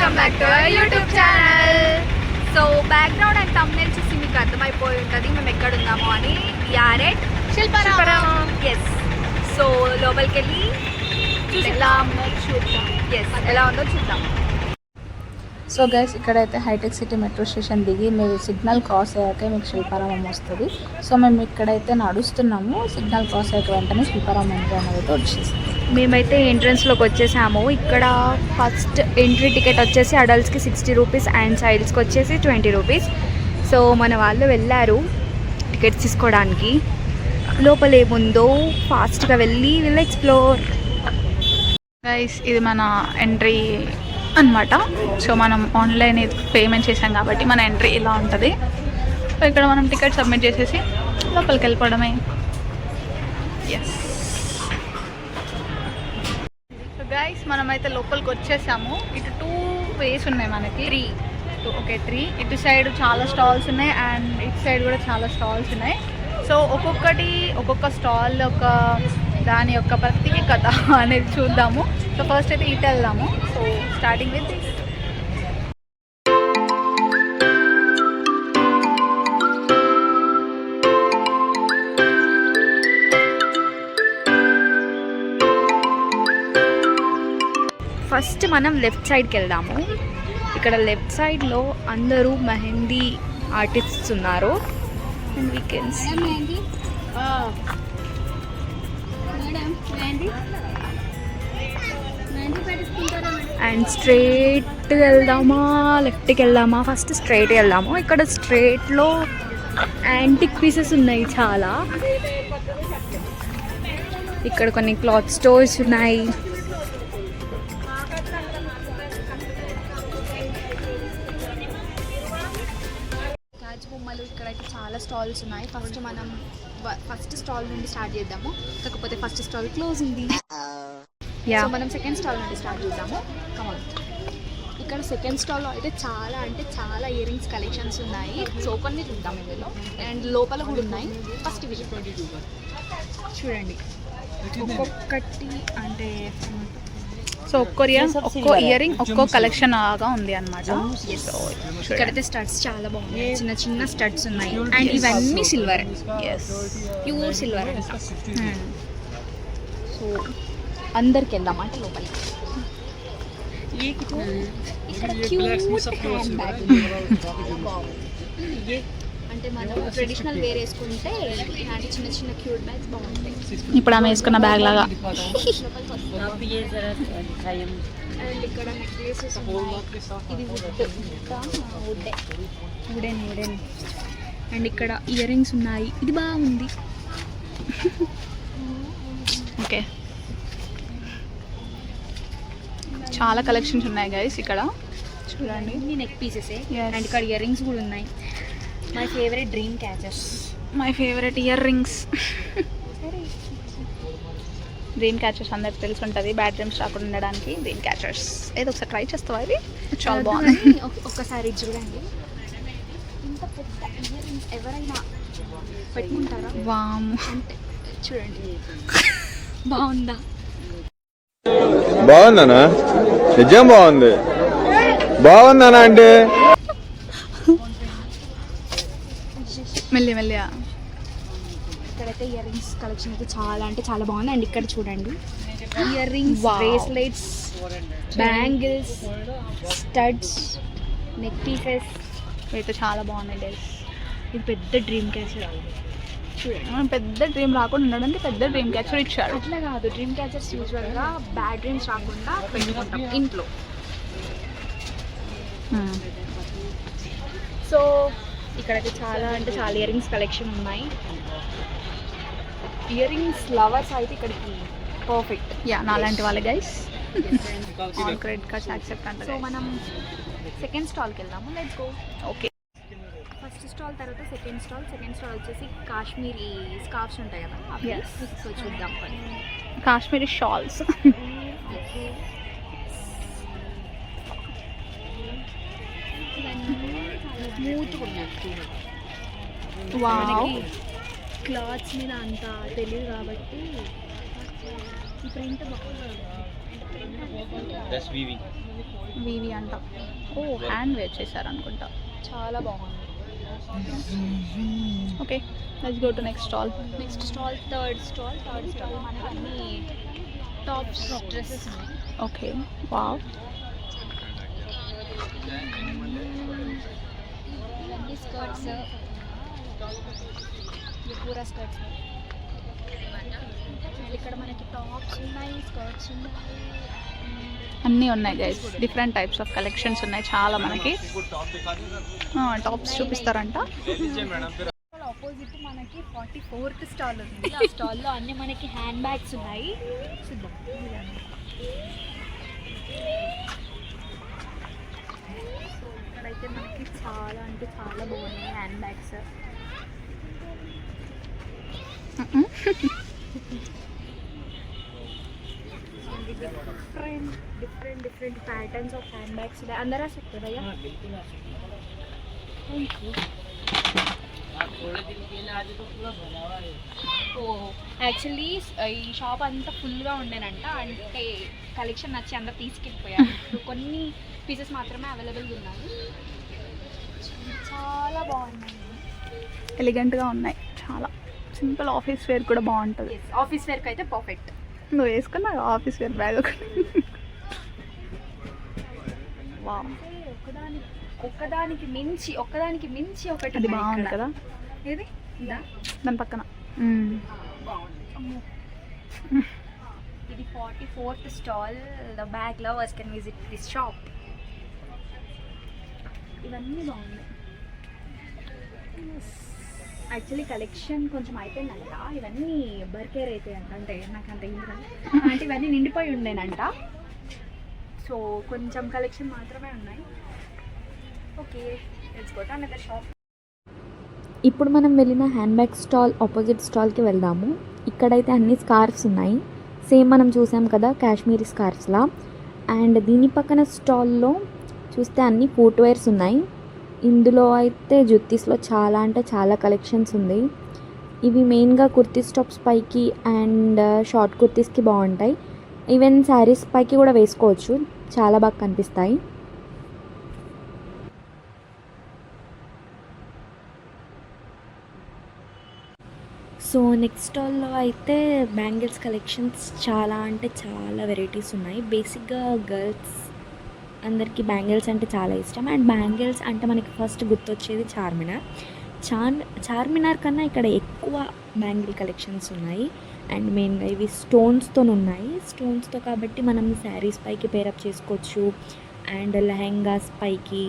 Welcome back to our YouTube channel. So background and thumbnail చూసి మీకు అర్థమైపోయి ఉంటుంది మేము ఎక్కడ ఉన్నామో అని. యారెట్ శిల్పారామం. ఎస్. సో లోపలికి వెళ్ళి చూద్దాం. ఎలా ఉందో చూద్దాం. సో గైస్, ఇక్కడైతే హైటెక్ సిటీ మెట్రో స్టేషన్ దిగి మీరు సిగ్నల్ క్రాస్ అయ్యాక మీకు శిల్పారామం వస్తుంది. సో మేము ఇక్కడైతే నడుస్తున్నాము. సిగ్నల్ క్రాస్ అయ్యాక వెంటనే శిల్పారామం ఎంట్రీ అనేది వచ్చేసింది. మేమైతే ఎంట్రన్స్లోకి వచ్చేసాము. ఇక్కడ ఫస్ట్ ఎంట్రీ టికెట్ వచ్చేసి అడల్ట్స్కి 60 రూపీస్ అండ్ చైల్డ్స్కి వచ్చేసి 20 రూపీస్. సో మన వాళ్ళు వెళ్ళారు టికెట్స్ తీసుకోవడానికి. లోపల ఏముందో ఫాస్ట్గా వెళ్ళి వీళ్ళు ఎక్స్ప్లోర్. గైస్, ఇది మన ఎంట్రీ అన్నమాట. సో మనం ఆన్లైన్ పేమెంట్ చేసాం కాబట్టి మన ఎంట్రీ ఇలా ఉంటుంది. సో ఇక్కడ మనం టికెట్ సబ్మిట్ చేసేసి లోపలికి వెళ్ళిపోవడమే. ఎస్. సో గైస్, మనమైతే లోపలికి వచ్చేసాము. ఇటు 2 వేస్ ఉన్నాయి మనకి. 3. ఇటు సైడ్ చాలా స్టాల్స్ ఉన్నాయి అండ్ ఇటు సైడ్ కూడా చాలా స్టాల్స్ ఉన్నాయి. సో ఒక్కొక్క స్టాల్ దాని యొక్క ప్రత్యేకత అనేది చూద్దాము. సో ఫస్ట్ అయితే ఇటు వెళ్దాము. So starting with this. First మనం లెఫ్ట్ సైడ్కి వెళ్దాము. ఇక్కడ లెఫ్ట్ సైడ్లో అందరూ మెహందీ ఆర్టిస్ట్స్ ఉన్నారు. And we can see and straight వెళ్దామా లెఫ్ట్కి వెళ్దామా? ఫస్ట్ స్ట్రైట్ వెళ్దాము. ఇక్కడ స్ట్రైట్లో యాంటిక్ పీసెస్ ఉన్నాయి చాలా. ఇక్కడ కొన్ని క్లాత్ స్టోర్స్ ఉన్నాయి. బొమ్మలు ఇక్కడైతే చాలా స్టాల్స్ ఉన్నాయి. మనం ఫస్ట్ స్టాల్ నుండి స్టార్ట్ చేద్దాము. కాకపోతే ఫస్ట్ స్టాల్ క్లోజ్ ఉంది. సో మనం సెకండ్ స్టాల్ నుండి స్టార్ట్ చేద్దాము. కమాన్. ఇక్కడ సెకండ్ స్టాల్లో అయితే చాలా ఇయర్ రింగ్స్ కలెక్షన్స్ ఉన్నాయి. సో కొన్ని చూద్దాం ఇందులో. అండ్ లోపల కూడా ఉన్నాయి. ఫస్ట్ ఇవి చూడండి. ఒక్కొక్కటి అంటే సో ఒక్కో ఇయర్ రింగ్ ఒక్కో కలెక్షన్ లాగా ఉంది అనమాట. ఇక్కడైతే స్టడ్స్ చాలా బాగున్నాయి. చిన్న స్టడ్స్ ఉన్నాయి. అండ్ ఇవన్నీ సిల్వర్. Pure silver. సో అందరికి వెళ్దాం అంటే లోపలికి. ఇక్కడ క్యూట్ హ్యాండ్ బ్యాగ్ అంటే మనం ట్రెడిషనల్ వేర్ వేసుకుంటే ఇలాంటి చిన్న క్యూట్ బ్యాగ్స్ బాగుంటాయి. ఇప్పుడు ఆమె వేసుకున్న బ్యాగ్ లాగా. అండ్ ఇక్కడ నెక్లెసెస్ ఇది వుడెన్. అండ్ ఇక్కడ ఇయర్ రింగ్స్ ఉన్నాయి. ఇది బాగుంది. ఓకే, చాలా కలెక్షన్స్ ఉన్నాయి గైస్. ఇక్కడ చూడండి. ఇన్ని నెక్ పీసెస్. అండ్ ఇక్కడ ఇయర్ రింగ్స్ కూడా ఉన్నాయి. My favourite dream catchers. My favourite ear rings. Dream catchers అందరికి తెలిసి ఉంటుంది. బ్యాడ్ డ్రీమ్స్ రాకుండా ఉండడానికి డ్రీమ్ క్యాచర్స్. ఏదో ఒకసారి ట్రై చేస్తావా? ఇది చాలా బాగుంది. ఒక్కసారి చూడండి. ఇంత పెద్ద ఇయర్ రింగ్స్ ఎవరైనా పెట్టుకుంటారా? వామ్. అంటే చూడండి. బాగుందా? బాగుందనా? నిజం బాగుందనా? అంటే మెల్లి ఇక్కడైతే ఇయర్ రింగ్స్ కలెక్షన్ అయితే చాలా బాగుంది. అండ్ ఇక్కడ చూడండి. Ear rings, bracelets, bangles, studs, neck pieces అయితే చాలా బాగున్నాయి డేస్. ఇది పెద్ద డ్రీమ్ క్యాచర్. చూడండి, పెద్ద డ్రీమ్ రాకుండా ఉండడానికి పెద్ద డ్రీమ్ క్యాచర్ ఇచ్చారు. అట్లా కాదు, డ్రీమ్ క్యాచర్స్ యూజువల్గా బ్యాడ్ డ్రీమ్స్ రాకుండా పెట్టుకుంటాం ఇంట్లో. సో ఇక్కడైతే చాలా ఇయర్ రింగ్స్ కలెక్షన్ ఉన్నాయి. ఇయర్ రింగ్స్ లవర్స్ అయితే ఇక్కడికి పర్ఫెక్ట్. నాలాంటి వాళ్ళే guys. All credit cards accept అంటే. సో మనం సెకండ్ స్టాల్కి వెళ్దాము. Let's go. Okay. First stall తర్వాత సెకండ్ స్టాల్ వచ్చేసి కాశ్మీరీ స్కార్ఫ్స్ ఉంటాయి కదా. సో చూద్దాం. కాశ్మీరీ షాల్స్. స్మూత్గా ఉన్నాయి. వావ్. క్లాత్స్ మీద అంత తెలియదు కాబట్టి ఈ ప్రింట్ వివి అంట. ఓ హ్యాండ్ వేర్ చేశారు అనుకుంటా. చాలా బాగుంది. Okay let's go to next stall. Next stall third stall మనకి అన్ని టాప్స్ డ్రెస్సెస్ ఉన్నాయి. Okay wow. ఇవన్నీ స్కర్ట్స్, పూరా స్కర్ట్స్. ఇక్కడ మనకి టాప్స్ ఉన్నాయి, స్కర్ట్స్ ఉన్నాయి, అన్నీ ఉన్నాయి guys. Different types of collections ఉన్నాయి చాలా మనకి. టాప్స్ చూపిస్తారంట. ఆపోజిట్ మనకి 44th స్టాల్ ఉంది. ఆ స్టాల్లో అన్ని మనకి హ్యాండ్ బ్యాగ్స్ ఉన్నాయి. చూద్దాం. ఇక్కడైతే మనకి చాలా అంటే చాలా బాగున్నాయి hand bags. Different patterns of hand bags है. अंदर आ सकते भैया. Thank you. యాక్చువల్లీ ఈ షాప్ అంతా ఫుల్గా ఉండేనంట. అంటే కలెక్షన్ నచ్చి అందరు తీసుకెళ్ళిపోయారు. కొన్ని పీసెస్ మాత్రమే అవైలబుల్గా ఉన్నాయి. చాలా బాగున్నాయి, ఎలిగెంట్గా ఉన్నాయి. చాలా సింపుల్ ఆఫీస్ వేర్ కూడా బాగుంటుంది. ఆఫీస్ వేర్కి అయితే పర్ఫెక్ట్. నువ్వు వేసుకున్నా ఆఫీస్ వేర్ బ్యాగ్ ఒకటి. వావ్, ఒక్కదానికి మించి ఒకటి. అది బాగుంది కదా. ఏది దాని పక్కన ఇది 44th stall. The bag lovers can visit this shop. ఇవన్నీ బాగున్నాయి. యాక్చువల్లీ కలెక్షన్ కొంచెం అయిపోయిందంట. ఇవన్నీ బర్కేర్ అయితే అంట. అంటే నాకు అంత అంటే ఇవన్నీ నిండిపోయి ఉండేనంట. సో కొంచెం కలెక్షన్ మాత్రమే ఉన్నాయి. Okay let's go to another shop. ఇప్పుడు మనం వెళ్ళిన హ్యాండ్ బ్యాగ్ స్టాల్ ఆపోజిట్ స్టాల్కి వెళ్దాము. ఇక్కడైతే అన్ని స్కార్ఫ్స్ ఉన్నాయి. సేమ్ మనం చూసాం కదా కాశ్మీరీ స్కార్ఫ్స్లా. అండ్ దీని పక్కన స్టాల్లో చూస్తే అన్ని ఫుట్వేర్స్ ఉన్నాయి. ఇందులో అయితే జుత్తీస్లో చాలా అంటే చాలా కలెక్షన్స్ ఉంది. ఇవి మెయిన్గా కుర్తీస్ టాప్స్ పైకి అండ్ షార్ట్ కుర్తీస్కి బాగుంటాయి. ఈవెన్ శారీస్ పైకి కూడా వేసుకోవచ్చు, చాలా బాగా కనిపిస్తాయి. సో నెక్స్ట్ స్టాల్లో అయితే బ్యాంగిల్స్ కలెక్షన్స్ చాలా అంటే చాలా వెరైటీస్ ఉన్నాయి. బేసిక్గా గర్ల్స్ అందరికీ బ్యాంగిల్స్ అంటే చాలా ఇష్టం. అండ్ బ్యాంగిల్స్ అంటే మనకి ఫస్ట్ గుర్తొచ్చేది చార్మినార్. చార్మినార్ కన్నా ఇక్కడ ఎక్కువ బ్యాంగిల్ కలెక్షన్స్ ఉన్నాయి. అండ్ మెయిన్గా ఇవి స్టోన్స్తో ఉన్నాయి. స్టోన్స్తో కాబట్టి మనం శారీస్ పైకి పేరప్ చేసుకోవచ్చు. అండ్ లెహెంగాస్ పైకి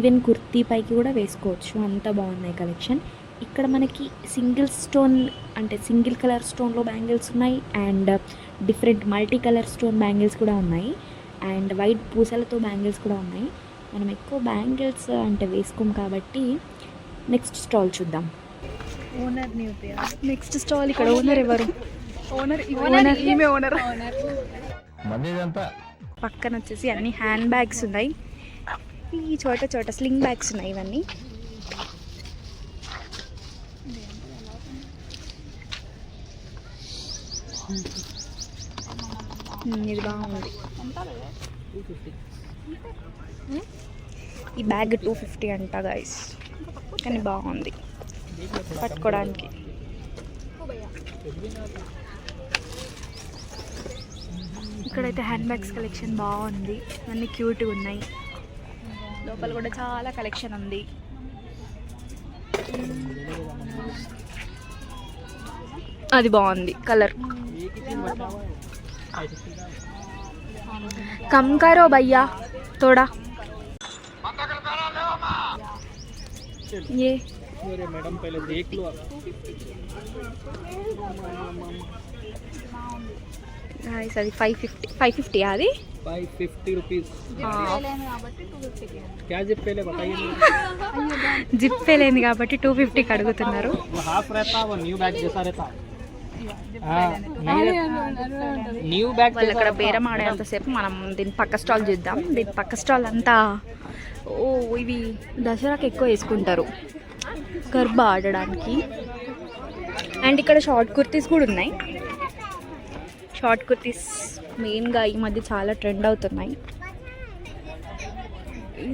ఈవెన్ కుర్తీ పైకి కూడా వేసుకోవచ్చు. అంత బాగున్నాయి కలెక్షన్. ఇక్కడ మనకి సింగిల్ స్టోన్ అంటే సింగిల్ కలర్ స్టోన్లో బ్యాంగిల్స్ ఉన్నాయి. And different multi colour stone bangles కూడా ఉన్నాయి. అండ్ వైట్ పూసలతో బ్యాంగిల్స్ కూడా ఉన్నాయి. మనం ఎక్కువ బ్యాంగిల్స్ అంటే వేసుకోం కాబట్టి నెక్స్ట్ స్టాల్ చూద్దాం. Owner next stall. ఇక్కడ ఓనర్ ఎవరు? ఈమె ఓనర్. పక్కన వచ్చేసి అన్ని హ్యాండ్ బ్యాగ్స్ ఉన్నాయి. ఈ చోట స్లింగ్ బ్యాగ్స్ ఉన్నాయి. ఇవన్నీ ఇది బాగుంది. ఈ బ్యాగ్ 250 అంట గైస్, కానీ బాగుంది పట్టుకోవడానికి. ఇక్కడైతే హ్యాండ్ బ్యాగ్స్ కలెక్షన్ బాగుంది. అన్నీ క్యూట్గా ఉన్నాయి. లోపల కూడా చాలా కలెక్షన్ ఉంది. అది బాగుంది కలర్. कम करो भैया थोड़ा. ये मैडम पहले देख लो. అది 550 అది 550 रुपीस. क्या जिप पहले बताइए. జిప్ లేని కాబట్టి 250కి అడుగుతున్నారు. वो हाफ रहता वो न्यू बैग जैसा रहता. న్యూ బ్యాగ్ వాళ్ళు అక్కడ బేరం ఆడేంతసేపు మనం దీని పక్క స్టాల్ చూద్దాం. దీని పక్క స్టాల్ అంతా ఇవి దసరాకి ఎక్కువ వేసుకుంటారు, గర్బా ఆడడానికి. అండ్ ఇక్కడ షార్ట్ కుర్తీస్ కూడా ఉన్నాయి. షార్ట్ కుర్తీస్ మెయిన్గా ఈ మధ్య చాలా ట్రెండ్ అవుతున్నాయి. ఈ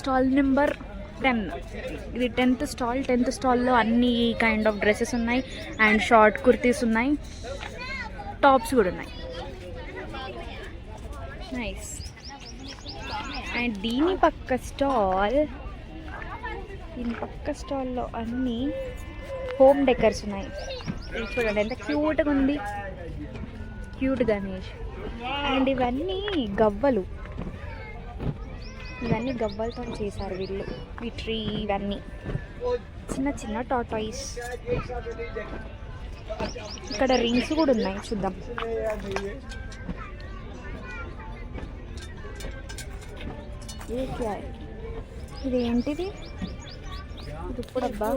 స్టాల్ నెంబర్ 10. ఇది 10th స్టాల్. 10th స్టాల్లో అన్ని కైండ్ ఆఫ్ డ్రెస్సెస్ ఉన్నాయి అండ్ షార్ట్ కుర్తీస్ ఉన్నాయి, టాప్స్ కూడా ఉన్నాయి. నైస్. అండ్ దీని పక్క స్టాల్లో అన్నీ హోమ్ డెకర్స్ ఉన్నాయి. ఇది చూడండి ఎంత క్యూట్గా ఉంది, క్యూట్ గణేష్. అండ్ ఇవన్నీ గవ్వలతో చేశారు వీళ్ళు. ఈ ట్రీ ఇవన్నీ చిన్న చిన్న టాటాయిస్. ఇక్కడ రింగ్స్ కూడా ఉన్నాయి, చూద్దాం. ఇది ఏంటిది? ఇది ఇప్పుడు అబ్బా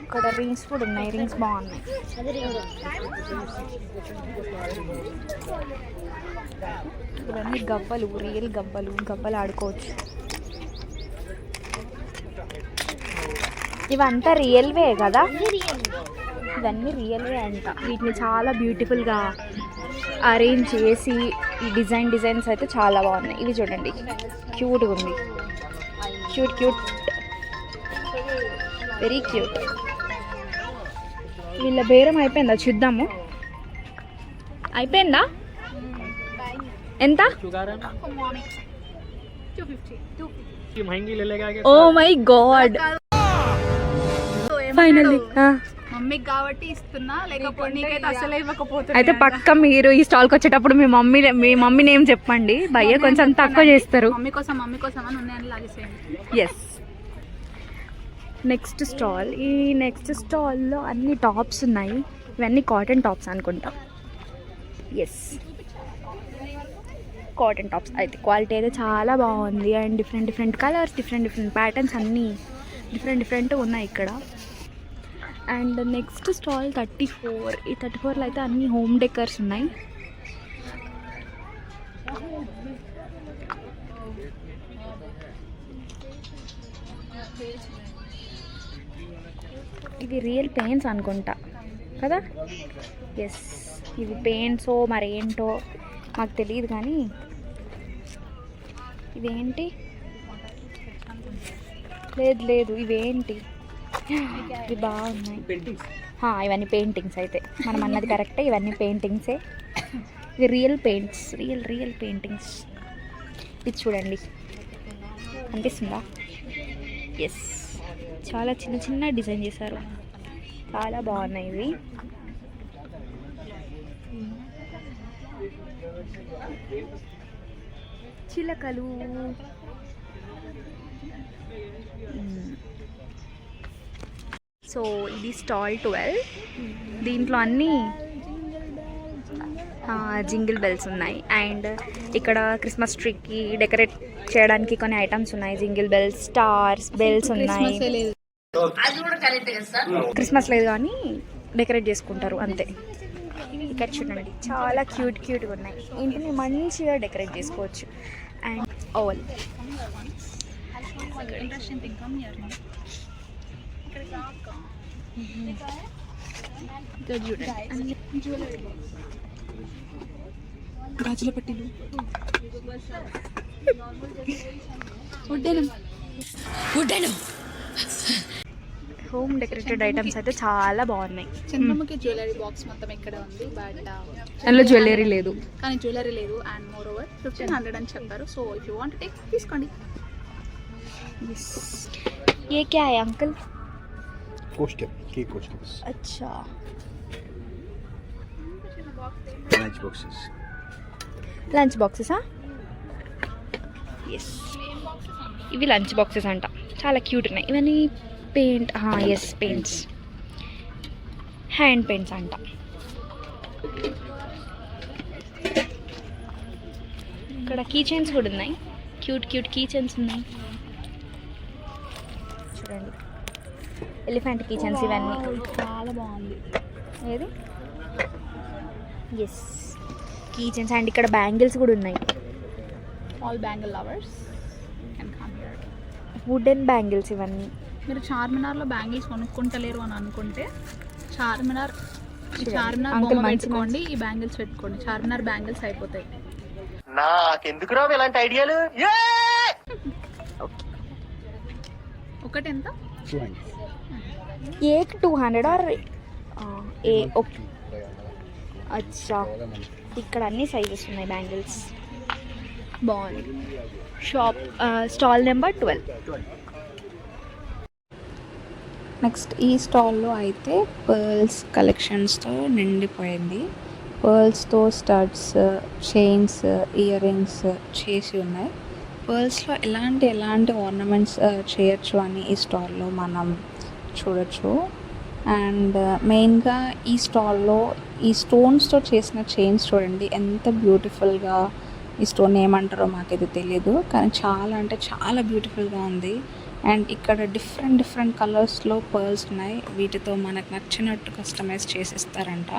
ఇక్కడ రింగ్స్ కూడా ఉన్నాయి, రింగ్స్ బాగున్నాయి. ఇవన్నీ గవ్వలు, రియల్ గవ్వలు ఆడుకోవచ్చు. ఇవంతా రియల్వే కదా, ఇవన్నీ రియల్వే అంట. వీటిని చాలా బ్యూటిఫుల్గా అరేంజ్ చేసి ఈ డిజైన్స్ అయితే చాలా బాగున్నాయి. ఇవి చూడండి క్యూట్గా ఉంది, క్యూట్ వెరీ క్యూట్. వీళ్ళ బేరం అయిపోయిందా చూద్దాము. అయిపోయిందా? ఎంత? Oh my God, finally. మమ్మీకి కాబట్టి ఇస్తున్నా, లేకపోతే నీకైతే అసలే ఇవ్వకపోతున్నా. అయితే పక్క మీరు ఈ స్టాల్కి వచ్చేటప్పుడు మీ మమ్మీ నేమ్ చెప్పండి, భయ్య కొంచెం తక్కువ చేస్తారు. మమ్మీ కోసం అని ఉన్నాయని లాగేసేయండి. ఎస్. Next stall. ఈ నెక్స్ట్ స్టాల్లో అన్ని టాప్స్ ఉన్నాయి. ఇవన్నీ కాటన్ టాప్స్ అనుకుంటా. Yes, cotton tops. అయితే క్వాలిటీ అయితే చాలా బాగుంది and different colours, different patterns అన్నీ డిఫరెంట్ ఉన్నాయి ఇక్కడ. And next stall 34. ఈ 34లో అయితే అన్ని హోమ్ డెకర్స్ ఉన్నాయి. ఇవి రియల్ పెయింట్స్ అనుకుంటా కదా. ఎస్, ఇవి పెయింట్సో మరేంటో మాకు తెలియదు, కానీ ఇవేంటి? లేదు ఇవేంటి? ఇవి బాగున్నాయి. ఇవన్నీ పెయింటింగ్స్. అయితే మనం అన్నది కరెక్టే, ఇవన్నీ పెయింటింగ్సే. ఇవి రియల్ పెయింట్స్, రియల్ పెయింటింగ్స్. ఇది చూడండి, అనిపిస్తుందా? ఎస్, చాలా చిన్న డిజైన్ చేశారు, చాలా బాగున్నాయి ఇవి. చిలకలు. సో ఇది స్టాల్ 12. దీంట్లో అన్నీ జింగిల్ బెల్స్ ఉన్నాయి. అండ్ ఇక్కడ క్రిస్మస్ ట్రీకి డెకరేట్ చేయడానికి కొన్ని ఐటమ్స్ ఉన్నాయి. జింగిల్ బెల్స్, స్టార్స్, బెల్స్ ఉన్నాయి. క్రిస్మస్ లేదు కానీ డెకరేట్ చేసుకుంటారు అంతే. ఇక్కడ చూడండి చాలా క్యూట్గా ఉన్నాయి. ఇంటిని మంచిగా డెకరేట్ చేసుకోవచ్చు. అండ్ ఓవల్ గాజుల పట్టీలు, హోమ్ డెకరేటెడ్ ఐటమ్స్ అయితే చాలా బాగున్నాయి. చంద్రముఖి జ్యువెలరీ బాక్స్ మొత్తం ఇక్కడ ఉంది, బట్ అందులో జ్యువెలరీ లేదు. కానీ జ్యువెలరీ లేదు. అండ్ మోర్ ఓవర్ 1500 అని చెప్పారు. So if you want take తీసుకోండి. ये क्या है अंकल? कोस्टर, केक कोस्टर्स, अच्छा, लंच बॉक्सेस. లంచ్ బాక్సెసా? ఎస్, ఇవి లంచ్ బాక్సెస్ అంట, చాలా క్యూట్ ఉన్నాయి. ఇవన్నీ paint. Yes, paints, hand paints అంట. ఇక్కడ కీ చైన్స్ కూడా ఉన్నాయి, క్యూట్ కీ చైన్స్ ఉన్నాయి. చూడండి, ఎలిఫెంట్ కీ చైన్స్ ఇవన్నీ చాలా బాగుంది. ఏది? Yes, key chains. అండ్ ఇక్కడ బ్యాంగిల్స్ కూడా ఉన్నాయి. All bangle lovers can come here. Wooden bangles ఇవన్నీ. మీరు చార్మినార్లో బ్యాంగిల్స్ కొనుక్కుంటలేరు అని అనుకుంటే చార్మినార్ చార్మినార్ Uncle బొమ్మ మంచి పెట్టుకోండి, ఈ బ్యాంగిల్స్ పెట్టుకోండి. చార్మినార్ బ్యాంగిల్స్ అయిపోతాయి. నాకెందుకు రావు ఇలాంటి ఐడియాలు? ఒకటి ఎంత? एक 200 और ఏ ఓకే. అచ్చా, ఇక్కడ అన్ని సైజెస్ ఉన్నాయి బ్యాంగిల్స్. బాగుంది. Shop stall number 12. నెక్స్ట్ ఈ స్టాల్లో అయితే పర్ల్స్ కలెక్షన్స్తో నిండిపోయింది. పర్ల్స్తో స్టడ్స్, చైన్స్, ఇయర్ రింగ్స్ చేసి ఉన్నాయి. పర్ల్స్లో ఎలాంటి ఆర్నమెంట్స్ చేయొచ్చు అని ఈ స్టాల్లో మనం చూడొచ్చు. అండ్ మెయిన్గా ఈ స్టాల్లో ఈ స్టోన్స్తో చేసిన చైన్స్ చూడండి ఎంత బ్యూటిఫుల్గా. ఈ స్టోన్ ఏమంటారో మాకైతే తెలియదు, కానీ చాలా అంటే చాలా బ్యూటిఫుల్గా ఉంది. అండ్ ఇక్కడ డిఫరెంట్ కలర్స్లో పర్ల్స్ ఉన్నాయి. వీటితో మనకు నచ్చినట్టు కస్టమైజ్ చేసిస్తారంట.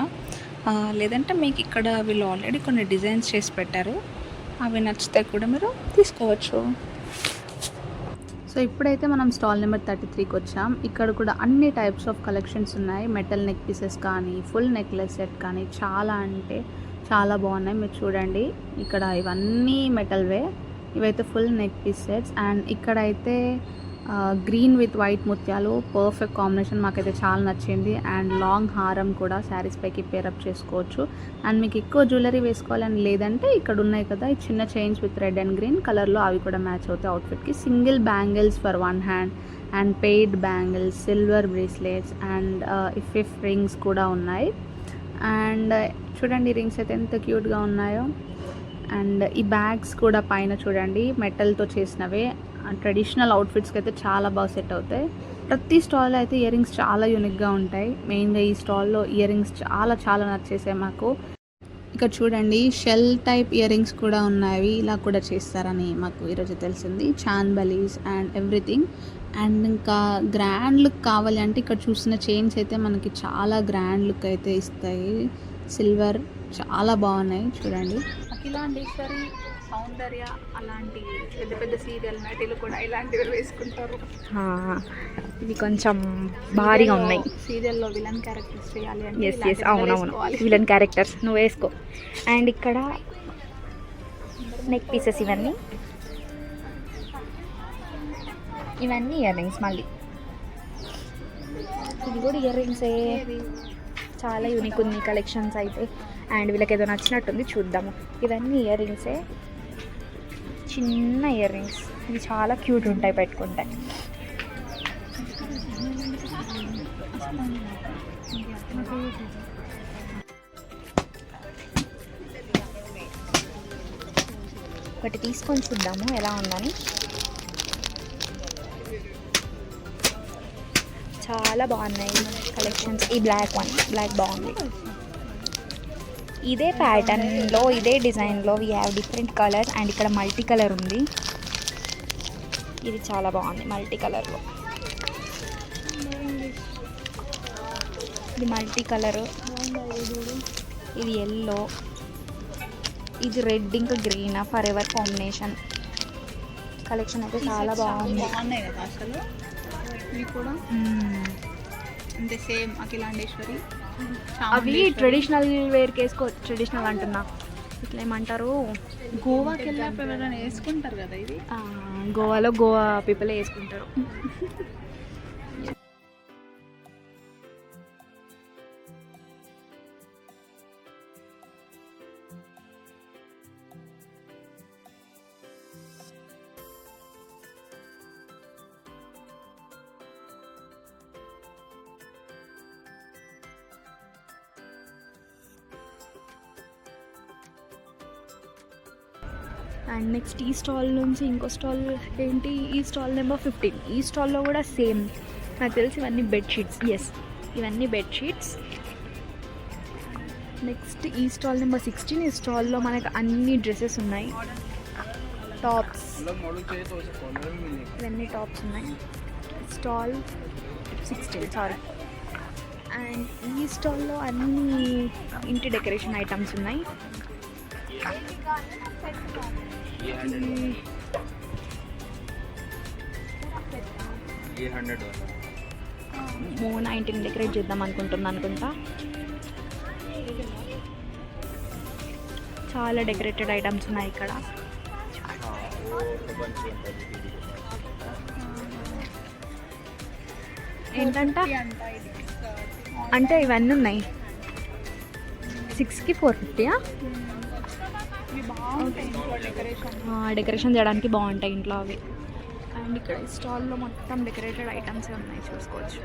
లేదంటే మీకు ఇక్కడ వీళ్ళు ఆల్రెడీ కొన్ని డిజైన్స్ చేసి పెట్టారు, అవి నచ్చితే కూడా మీరు తీసుకోవచ్చు. సో ఇప్పుడైతే మనం స్టాల్ నెంబర్ 33కి వచ్చాం. ఇక్కడ కూడా అన్ని టైప్స్ ఆఫ్ కలెక్షన్స్ ఉన్నాయి. మెటల్ నెక్ పీసెస్ కానీ, ఫుల్ నెక్లెస్ సెట్ కానీ చాలా అంటే చాలా బాగున్నాయి. మీరు చూడండి, ఇక్కడ ఇవన్నీ మెటల్వే, ఇవైతే full neck piece sets. And ఇక్కడైతే గ్రీన్ విత్ వైట్ ముత్యాలు పర్ఫెక్ట్ కాంబినేషన్, మాకైతే చాలా నచ్చింది. అండ్ లాంగ్ హారం కూడా శారీస్ పైకి పేరప్ చేసుకోవచ్చు. అండ్ మీకు ఎక్కువ జ్యువెలరీ వేసుకోవాలని లేదంటే ఇక్కడ ఉన్నాయి కదా ఈ చిన్న chains with red and green కలర్లో, అవి కూడా మ్యాచ్ అవుతాయి అవుట్ఫిట్కి. Single bangles for 1 hand and paired bangles, silver bracelets and if rings కూడా ఉన్నాయి. అండ్ చూడండి రింగ్స్ అయితే ఎంత క్యూట్గా ఉన్నాయో. అండ్ ఈ బ్యాగ్స్ కూడా పైన చూడండి మెటల్తో చేసినవే. ట్రెడిషనల్ అవుట్ఫిట్స్కి అయితే చాలా బాగా సెట్ అవుతాయి. ప్రతి స్టాల్లో అయితే ఇయర్ రింగ్స్ చాలా యూనిక్గా ఉంటాయి. మెయిన్గా ఈ స్టాల్లో ఇయర్ రింగ్స్ చాలా నచ్చేసాయి మాకు. ఇక్కడ చూడండి షెల్ టైప్ ఇయర్ రింగ్స్ కూడా ఉన్నాయి, ఇలా కూడా చేస్తారని మాకు ఈరోజు తెలిసింది. చాన్బలీస్ అండ్ ఎవ్రీథింగ్. అండ్ ఇంకా గ్రాండ్ లుక్ కావాలి అంటే ఇక్కడ చూసిన చైన్స్ అయితే మనకి చాలా గ్రాండ్ లుక్ అయితే ఇస్తాయి. సిల్వర్ చాలా బాగున్నాయి చూడండి. అఖిలాండేశ్వరి, సౌందర్య అలాంటి పెద్ద సీరియల్ నటులు కూడా ఇలాంటివి వేసుకుంటారు. ఇవి కొంచెం భారీగా ఉన్నాయి. సీరియల్లో విలన్ క్యారెక్టర్స్ చేయాలి అంటే ఎస్ అవునవును, విలన్ క్యారెక్టర్స్ నువ్వు వేసుకో. అండ్ ఇక్కడ నెక్ పీసెస్ ఇవన్నీ ఇయర్ రింగ్స్. మళ్ళీ ఇది కూడా ఇయర్ రింగ్సే, చాలా యూనిక్ ఉంది కలెక్షన్స్ అయితే. అండ్ వీళ్ళకి ఏదో నచ్చినట్టుంది, చూద్దాము. ఇవన్నీ ఇయర్ రింగ్సే, చిన్న ఇయర్ రింగ్స్. ఇవి చాలా క్యూట్ ఉంటాయి పెట్టుకుంటే. ఒకటి తీసుకొని చూద్దాము ఎలా ఉందని. చాలా బాగున్నాయి కలెక్షన్స్. ఈ బ్లాక్ బాగుంది. ఇదే ప్యాటర్న్లో ఇదే డిజైన్లో we have different colours. And ఇక్కడ మల్టీ కలర్ ఉంది, ఇది చాలా బాగుంది మల్టీ కలర్లో. ఇది మల్టీ కలరు, ఇది ఎల్లో, ఇది రెడ్ ఇంకా green for ever combination. Collection అయితే చాలా బాగుంది. బాగున్నాయి కదా అసలు. ఇవి కూడా అంతే సేమ్ అఖిలాండేశ్వరి. అవి ట్రెడిషనల్ వేర్కి వేసుకోవచ్చు. ట్రెడిషనల్ అంటున్నా, ఇట్లా ఏమంటారు, గోవాకి వెళ్ళినప్పుడు ఎవరైనా వేసుకుంటారు కదా ఇది. గోవాలో గోవా పీపుల్ వేసుకుంటారు. అండ్ నెక్స్ట్ ఈ స్టాల్ నుంచి ఇంకో స్టాల్ ఏంటి, ఈ స్టాల్ నెంబర్ 15. ఈ స్టాల్లో కూడా సేమ్, నాకు తెలిసి ఇవన్నీ బెడ్షీట్స్. ఎస్, ఇవన్నీ బెడ్షీట్స్. నెక్స్ట్ ఈ స్టాల్ నెంబర్ 16. ఈ స్టాల్లో మనకు అన్ని డ్రెస్సెస్ ఉన్నాయి, టాప్స్, ఇవన్నీ టాప్స్ ఉన్నాయి. Stall 16 sorry. అండ్ ఈ స్టాల్లో అన్ని ఇంటి డెకరేషన్ ఐటమ్స్ ఉన్నాయి. మోనా ఇంటిని డెకరేట్ చేద్దాం అనుకుంటా. చాలా డెకరేటెడ్ ఐటమ్స్ ఉన్నాయి ఇక్కడ. ఏంటంట అంటే ఇవన్నీ ఉన్నాయి. 6కి 450. డెకరేషన్ చేయడానికి బాగుంటాయి ఇంట్లో అవి. అండ్ ఇక్కడ ఈ స్టాల్లో మొత్తం డెకరేటెడ్ ఐటమ్స్ ఉన్నాయి, చూసుకోవచ్చు.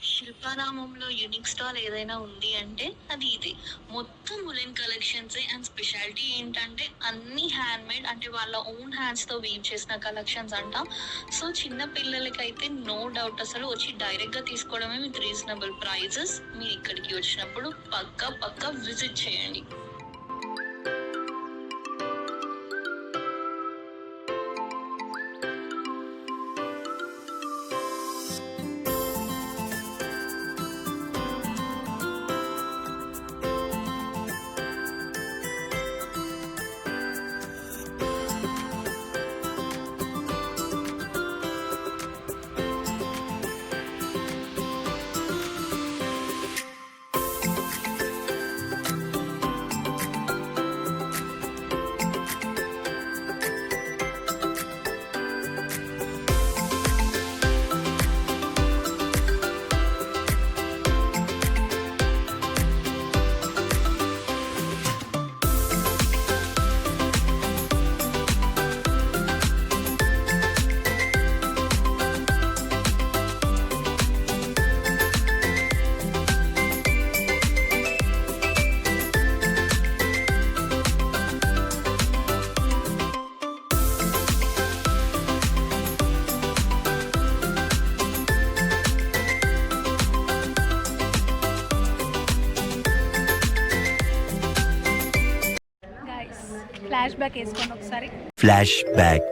శిల్పారామంలో యూనిక్ స్టాల్ ఏదైనా ఉంది అంటే అది ఇది. మొత్తం ఉలెన్ కలెక్షన్స్. అండ్ స్పెషాలిటీ ఏంటంటే అన్ని హ్యాండ్ మేడ్, అంటే వాళ్ళ ఓన్ హ్యాండ్స్ తో వీవ్ చేసిన కలెక్షన్స్ అంట. సో చిన్న పిల్లలకైతే నో డౌట్ అసలు వచ్చి డైరెక్ట్ గా తీసుకోవడమే విత్ రీజనబుల్ ప్రైజెస్. మీరు ఇక్కడికి వచ్చినప్పుడు పక్కా విజిట్ చేయండి. ఫ్లాష్ బ్యాక్ వేసుకోండి ఒకసారి. Flashback.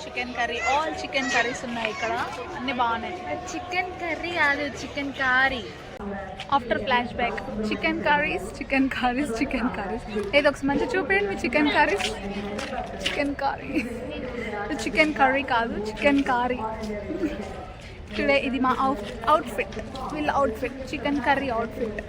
Chicken curry all chicken curries ఉన్నాయి ఇక్కడ, అన్ని బాగున్నాయి. చికెన్ కర్రీ కాదు, చికెన్ కారీ. After flashback chicken curries. ఏదో ఒకసారి మంచిగా చూపించండి మీ చికెన్ కర్రీస్. చికెన్ కర్రీ కాదు, చికెన్ కర్రీ. టుడే ఇది మా అవుట్ఫిట్, వీళ్ళ outfit, chicken curry outfit.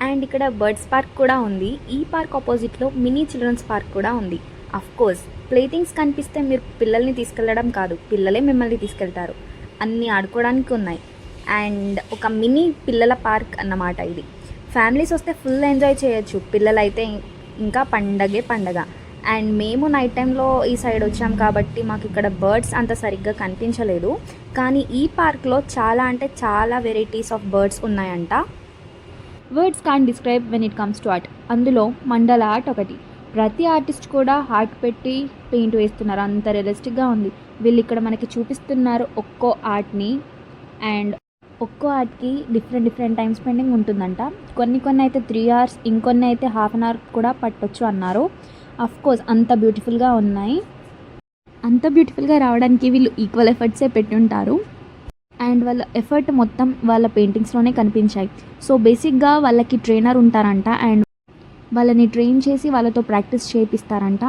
And ఇక్కడ బర్డ్స్ పార్క్ కూడా ఉంది. ఈ పార్క్ ఆపోజిట్లో మినీ చిల్డ్రన్స్ పార్క్ కూడా ఉంది. అఫ్ కోర్స్ ప్లేథింగ్స్ కనిపిస్తే మీరు పిల్లల్ని తీసుకెళ్ళడం కాదు, పిల్లలే మిమ్మల్ని తీసుకెళ్తారు. అన్నీ ఆడుకోవడానికి ఉన్నాయి. అండ్ ఒక మినీ పిల్లల పార్క్ అన్నమాట ఇది. ఫ్యామిలీస్ వస్తే ఫుల్ ఎంజాయ్ చేయొచ్చు, పిల్లలైతే ఇంకా పండగే పండగ. అండ్ మేము నైట్ టైంలో ఈ సైడ్ వచ్చాం కాబట్టి మాకు ఇక్కడ బర్డ్స్ అంత సరిగ్గా కనిపించలేదు. కానీ ఈ పార్క్లో చాలా అంటే చాలా వెరైటీస్ ఆఫ్ బర్డ్స్ ఉన్నాయంట. Words can describe when it comes to art. అందులో మండల ఆర్ట్ ఒకటి. ప్రతి ఆర్టిస్ట్ కూడా హార్ట్ పెట్టి పెయింట్ వేస్తున్నారు, అంత రియలిస్టిక్గా ఉంది. వీళ్ళు ఇక్కడ మనకి చూపిస్తున్నారు ఒక్కో ఆర్ట్ని. అండ్ ఒక్కో ఆర్ట్కి డిఫరెంట్ టైం స్పెండింగ్ ఉంటుందంట. కొన్ని అయితే 3 hours, ఇంకొన్ని అయితే 1/2 hour కూడా పట్టొచ్చు అన్నారు. కోర్స్ అంత బ్యూటిఫుల్గా ఉన్నాయి. అంత బ్యూటిఫుల్గా రావడానికి వీళ్ళు ఈక్వల్ ఎఫర్ట్సే పెట్టి ఉంటారు. అండ్ వాళ్ళ ఎఫర్ట్ మొత్తం వాళ్ళ పెయింటింగ్స్లోనే కనిపించాయి. సో బేసిక్గా వాళ్ళకి ట్రైనర్ ఉంటారంట అండ్ వాళ్ళని ట్రైన్ చేసి వాళ్ళతో ప్రాక్టీస్ చేయిస్తారంట.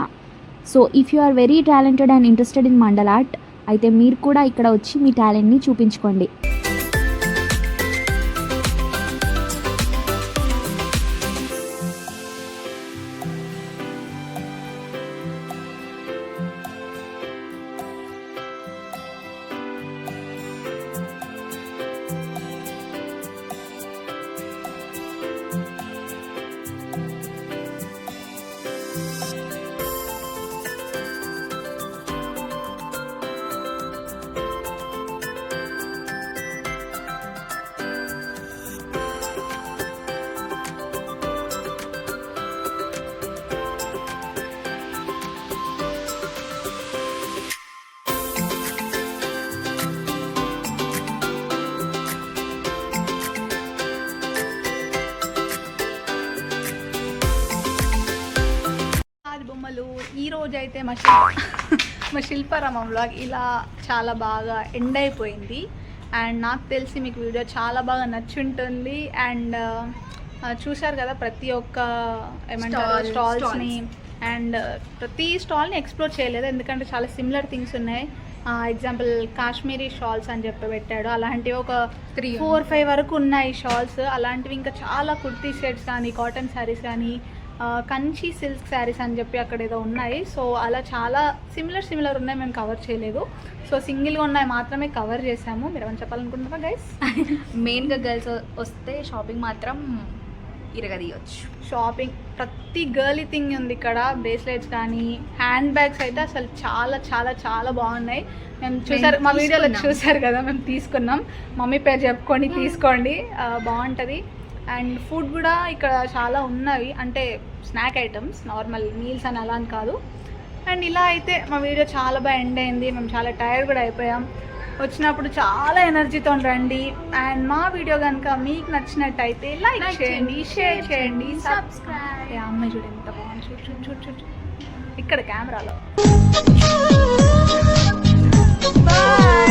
So if you are very talented and interested in mandala art అయితే మీరు కూడా ఇక్కడ వచ్చి మీ టాలెంట్ని చూపించుకోండి. బొమ్మలు ఈ రోజు అయితే మా శిల్పారామం వ్లాగ్ ఇలా చాలా బాగా ఎండ్ అయిపోయింది. అండ్ నాకు తెలిసి మీకు వీడియో చాలా బాగా నచ్చుంటుంది. అండ్ చూశారు కదా ప్రతి ఒక్క ఏమంటారు స్టాల్స్ని. అండ్ ప్రతి స్టాల్ని ఎక్స్ప్లోర్ చేయలేదు ఎందుకంటే చాలా సిమిలర్ థింగ్స్ ఉన్నాయి. ఎగ్జాంపుల్ కాశ్మీరీ షాల్స్ అని చెప్పి పెట్టాడు, అలాంటివి ఒక 4-5 వరకు ఉన్నాయి షాల్స్. అలాంటివి ఇంకా చాలా కుర్తీ సెట్స్ కానీ, కాటన్ శారీస్ కానీ, కంచి సిల్క్ శారీస్ అని చెప్పి అక్కడ ఏదో ఉన్నాయి. సో అలా చాలా సిమిలర్ ఉన్నాయి, మేము కవర్ చేయలేదు. సో సింగిల్గా ఉన్నాయి మాత్రమే కవర్ చేసాము. మీరు ఏమైనా చెప్పాలనుకుంటున్నారా గైస్? మెయిన్గా గర్ల్స్ వస్తే షాపింగ్ మాత్రం ఇరగదీయచ్చు. షాపింగ్ ప్రతి గర్లీ థింగ్ ఉంది ఇక్కడ. బ్రేస్లెట్స్ కానీ, హ్యాండ్ బ్యాగ్స్ అయితే అసలు చాలా బాగున్నాయి. మేము చూసారు, మా వీడియోలో చూసారు కదా, మేము తీసుకున్నాం. మమ్మీ పేరు చెప్పుకొని తీసుకోండి, బాగుంటుంది. అండ్ ఫుడ్ కూడా ఇక్కడ చాలా ఉన్నవి, అంటే స్నాక్ ఐటమ్స్, నార్మల్ మీల్స్ అని అలా అని కాదు. అండ్ ఇలా అయితే మా వీడియో చాలా బాగా ఎండ్ అయింది. మేము చాలా టైర్డ్ కూడా అయిపోయాం. వచ్చినప్పుడు చాలా ఎనర్జీతో రండి. అండ్ మా వీడియో కనుక మీకు నచ్చినట్టయితే లైక్ చేయండి, షేర్ చేయండి, సబ్స్క్రైబ్. అమ్మాయి చూడండి ఎంత బాగుంది, చూడు ఇక్కడ కెమెరాలో. బాయ్.